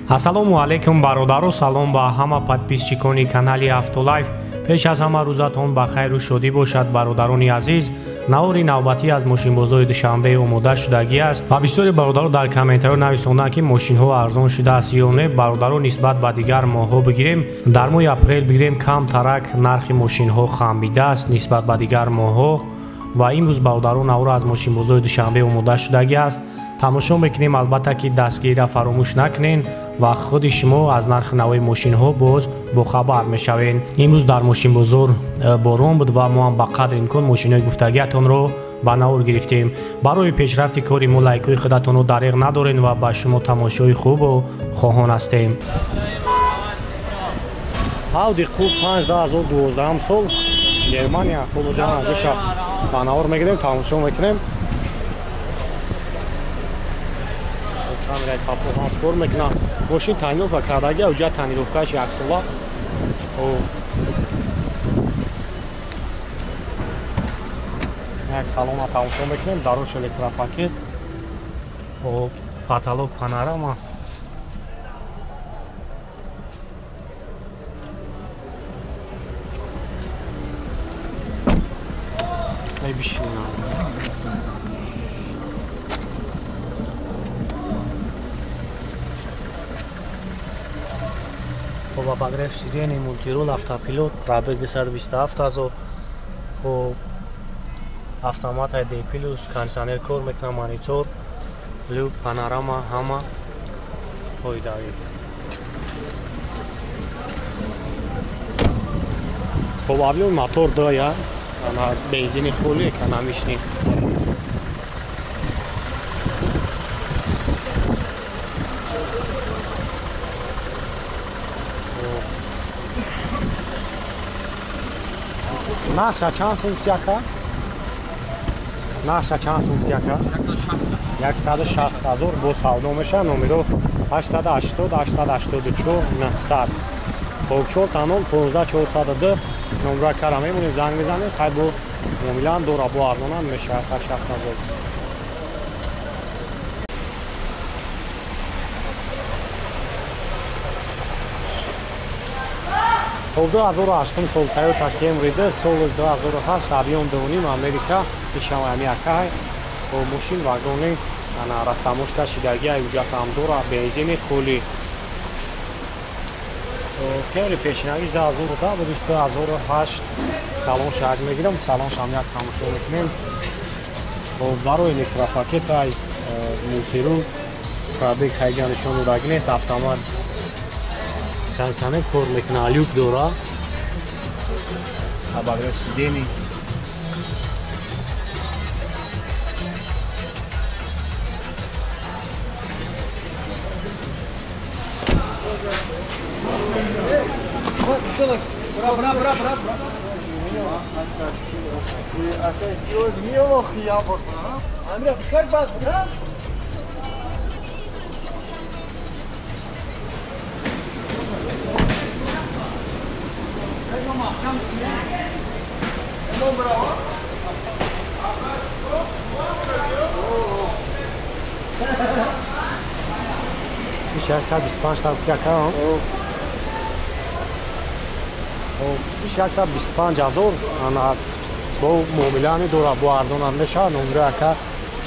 Ассалому алайкум бародару, салом ба ҳама подписчикони канали Автолайф. Пеш аз ҳама рӯзатон ба хайру шодӣ бошад бародарони азиз. навори навбатӣ аз мошинбозори душанбе омода шудагӣ аст ва бисёри бародаро дар комментариҳо нависонанд ки мошинҳо арзон шудааст ё не. Бародаро нисбат ба дигар моҳҳо бигирем, дар моҳи апрел бигирем камтарак нархи мошинҳо хамбидааст нисбат ба дигар моҳҳо ва имрӯз бародаро навора аз мошинбозори душанбе омода шудагӣ аст. тамошо мекунем, албатта ки дастгирра фаромӯш накунед ва худи шумо аз нархи навои мошинҳо боз бохабар мешавед. имрӯз дар мошинбозор борон буд ва мо ҳам ба қадри имкон мошинҳои гуфтагиатонро ба навор гирифтем. барои пешрафти кори мо лайкҳои худатонро дариғ надоред ва ба шумо тамошои хубу хоҳон ҳастем. Audi Q5 2012 сол Германия хубуҷан азиша ба навор мегирем, тамошо мекунем. камераи перформанс кор мекунад. Мошин таъминовка кардагӣ, ҳуҷҷат таъмировкааш 1 сола. як салонро тамошо мекунем, дарош электропакет, потолок панорама. Мебишинам. با بغرف سیرین مولتیرول автопилот пробег 227,000 با автомат D+ кондиционер кор мекунад, монитор, люк, панорама, ҳама пойдавӣ. خب объём мотор дая, ана бензини холи экономичный. Наша чанд сумфтяка? Наша чанд сумфтяка? 160,000 бо савдо меша. номеро 880 884 900. Хоб 4 15 402 номера кара мемонем, занг мезанем, хай бо муомилаам дора, бо арзонам меша 160,000. خب 2008 сол Toyota Camry D, солаш 2008, объем 2,5, Америка, пишам Америка. Бо мошин вагони ана растамошка шидагӣ ҳуҷҷатам дора, бензини холи. Camry пешинавиш 2010 буд, 2008 салон шак мегирам, салон шам як тамошо мекунем. барои электропакетай мултирул пробег ҳайҷа нишон додагӣ нест, автомат кондиционер кор мекунад, люк дора, обогрев сидений. Iş 125 tavsiye kan. Iş 125,000 ana bu muomilani dora bu arzonan meşa. Numara aka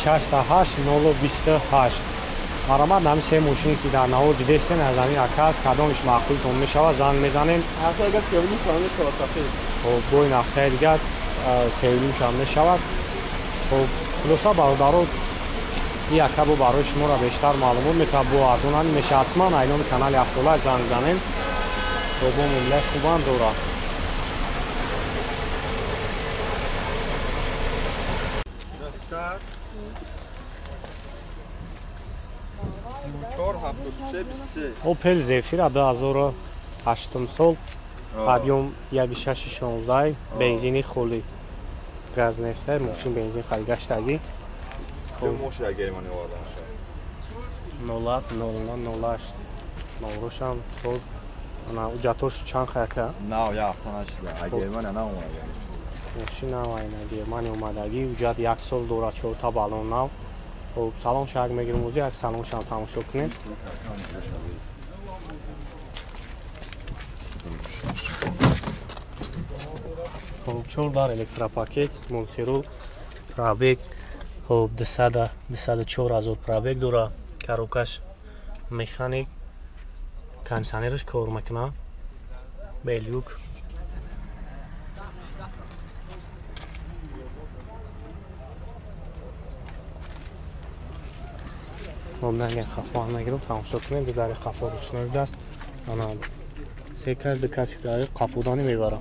68 028. Аромад ҳам се мошине ки дар навор дидестен аз ҳамин акас кадомиш маъқултон мешавад, занг мезанем. ҳафта дигар севлим шуда мешавад сафед. хоб бо ин ҳафтаи дигар севлим шуда мешавад. хоб хулоса бародаро ин якабо барои шуморо бештар маълумот метавад, бо арзонан меша. ҳатман айноми канали Автолайф занг занем. хоб бо муомилаи хубам дора. Opel Zafira 2008 сол, объем 1.616, бензини холи, газ нест, мошин бензин хали гаштагӣ. 07 наврошам соз. ана уҷатош чанд хака? Нав я ҳафта нашида, а Германия наомада. мошин навайна Германия омадагӣ, уҷат 1 сол дора, 4 та балон нав. خب سلام شاگ میگیرم موزی یک سلام شام تماشا کنید. خب 4 الکتراپاکت مولتیرول پرابیگ خب 204,000 پرابیگ داره کاروکش مکانیک کانسانرش کار میکنه بیلیوک خب نگه خفا نگیرم تماشا کنیم که در خفا رو چنوی دست انا سیکر به کسی که داره قفودانی میبره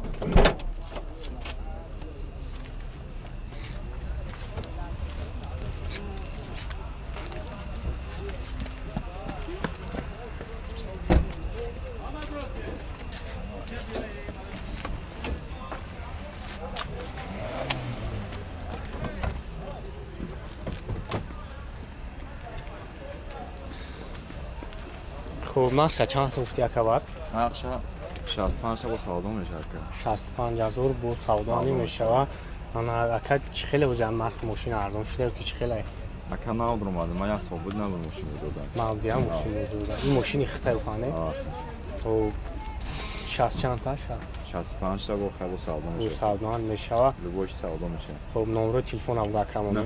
خب نقشه چند سوختی اکبر؟ نقشه 65 با سودا میشه که 65,000 با سودانی میشه و انا اکا چه خیلی وزن مرک ماشین ارزان شده که چه خیلی اکا نبودم من یک ثابت نبود ماشین میدادم من دیگه ماشین میدادم این ماشین اختر خانه و 60 چند تا شد 65 با خیلی سودا با میشه سودان میشه و لباش سودا میشه خب نمره تلفن هم گاکم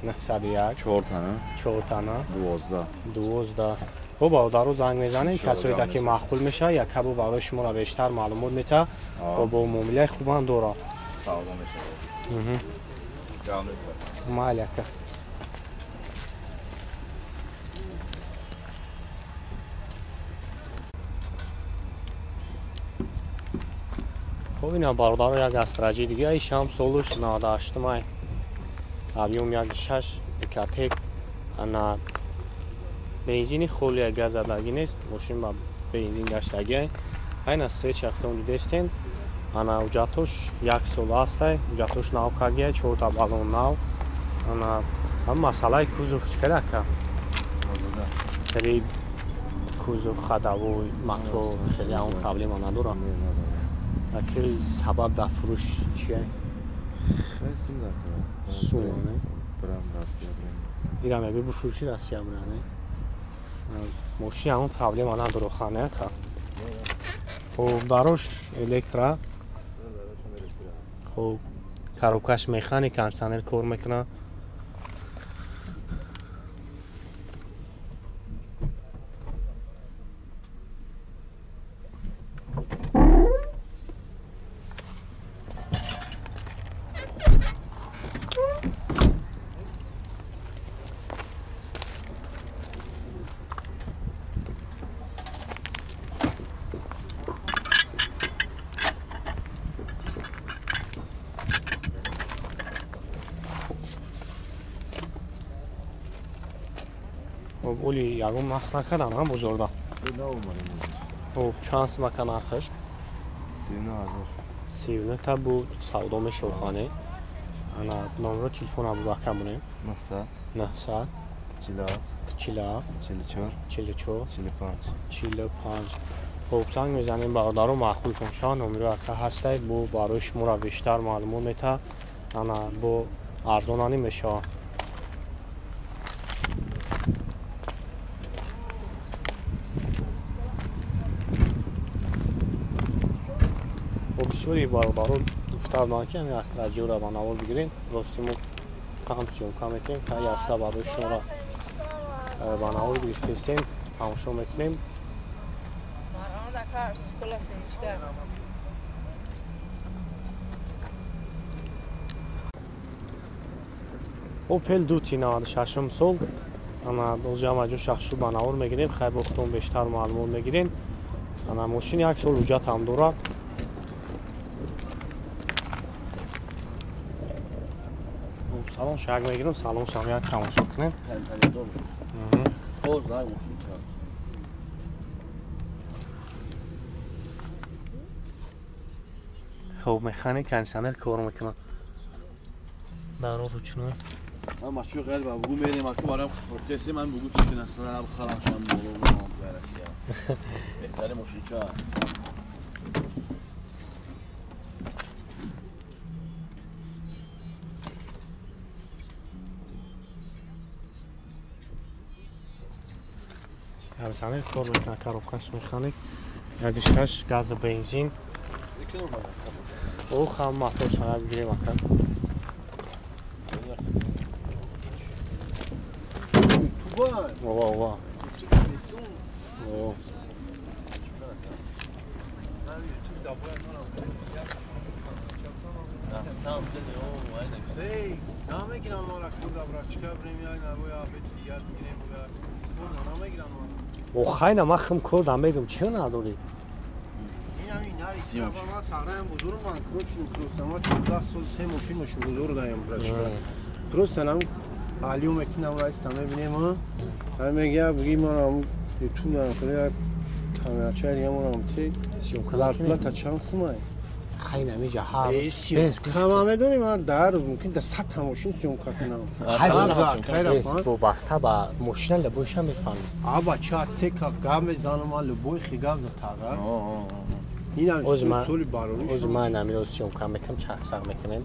901 4 تانه 4 تانه 12 خب برادر زنگ میزنیم کسایی که معقول میشه یک کبو برای شما را بیشتر معلومات میده و با معامله خوب هم داره سودا میشه جامعه مالک خب اینا برادر یک استراتژی دیگه ای شام سولوش نداشت مای ابیوم یک 6 کاتک انا بنزین خولی گاز دادگی نیست ماشین با بنزین داشتگی این از سه چختون دیدستین انا اوجاتوش یک سال هسته اوجاتوش ناو کاگی 4 تا بالون ناو انا هم مسئله کوزوف خیلی که خیلی کوزوف خداوی ماتو خیلی اون پرابلم نداره اکی سبب در فروش چیه؟ خیلی سیم داره سونه برام راستی ایران میگه بفروشی راستی برانه ماشین همون پرابلم نداره خانه که خب داروش الکترا خب کاروکش مکانیک کانسانر کار میکنه خب اولی یکم مخت نکردن هم بزرگا خب چانس مکان ارخش 39 تا بود سودا میشه خانه انا نمره تلفن ابو بکر مونه 900 47 44 45 خب سنگ میزنیم برادر رو معقول کن شان نمره که هسته بو برای شما را بیشتر معلومات میده انا بو ارزانانی میشه بسیاری برادر گفتار ناکی همین استراتژی را با نوار بگیرین راستیمو هم چون کم میکنیم که یه اصلا برای شما را با نوار گرفتیم تماشا میکنیم اوپل 296 سال اما جمع جو شخصو با نوار میگیریم خیلی وقتون بیشتر معلومات میگیریم اما ماشین یک سال وجود هم داره سلام شاگ میگیرم سلام شما یک تماشا کنیم خب مکانیک کانسانر کار میکنه در رو چنوی من ماشو غیر با بگو میریم اگه برام فرتسی من بگو چی نسنا خلاصم مولو برسیا بهتره مشیچا кондиционер кор мекунад, коробкаш механик, ягишкаш газу бензин. О хам мотор шага бигирем ака. Ва. О. О хайна махм кор дамедум чӣ надори? Просто нам алиум мекинам раиста мебинем ҳам мегия буги манам ютуб я камерача дигам манам ти зарплата чанд сумай хайна миҷа ҳар кама медонӣ ман дар мумкин да 100 тамошин сёмка кунам бо баста ба мошина лабоиша мефаҳмӣ аба чат сека гам мезанам ан лабои хигам натага инам соли барорӣ ози ман намироз сёмка мекунам чақсақ мекунем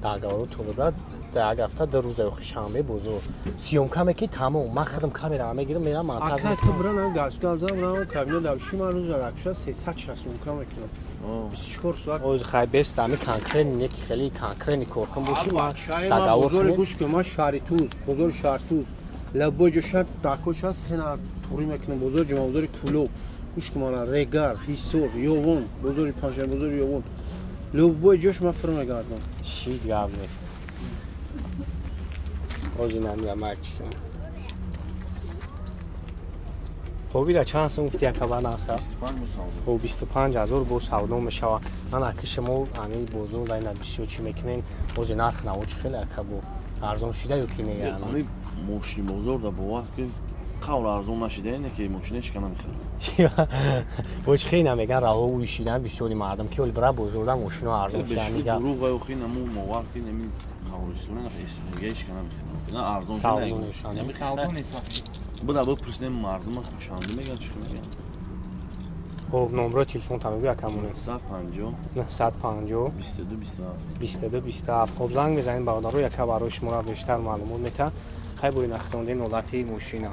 дар давро толибрад як ҳафта 2 рӯза охи шанбе бозор сёмка меки тамом ман худам камера мегирам мерам монтаж аката брана газгаза брана кабина давши ман рӯза ракша 360 сёмка мекунам 24 соат ози хай бест ами конкрет неки хели конкретни коркун боши ман договор бозори гӯш ки ман шаҳритуз бозори шаҳритуз лабои ҷоша дакоша сена турӣ мекунам бозори ҷома бозори кулоб гӯш ки ман регар ҳисор ёвон бозори панҷшанбе бозори ёвон лабои ҷош ман фир мегардам чиз гап нест ози намира марчикам ҳовира чанд сум гуфти якаба нарха 25000 бо савдо мешава ман аки шумо ами бозор дайна бисёр чӣ мекунем ози нарх навоч хеле акабо арзон шуда ё ки не ами мошини бозор да бовар ки қавл арзон нашида не ки мошинаш кана мехарам боч хина меган раҳо уишидан бисёри мардам ки оли бара бозорда мошино арзон шуда мега дуруғ ва охи наму мовар ки нами қавлистона эсгеш кана мехарам на арзон шуда буда бипурсидем мардума чанду меган чӣ меган хоб номеро телефонта мегӯ якамоне 950 22 27 хоб занг мезанем бародаро яка барои шуморо бештар маълумот метаҳад хай бои нахтонден ҳолати мошина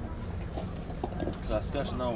краскаш нав